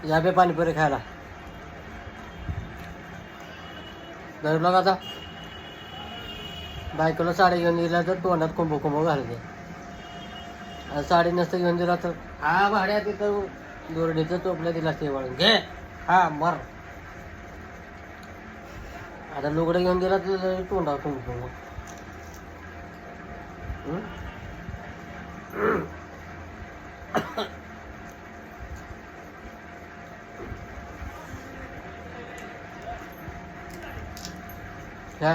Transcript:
या बे पाणीपुरी खायला बरोबर आता बायकोला साडी घेऊन दिला तर तोंडात कुंभो कुंभो घालते आणि साडी नसतं घेऊन दिला तर हा भाड्या तिथं दोरडीचं टोपलं दिला ते वळून घे हा मर आता लुगडं घेऊन दिला तर तोंडावर कुंभो कुंभो ह्या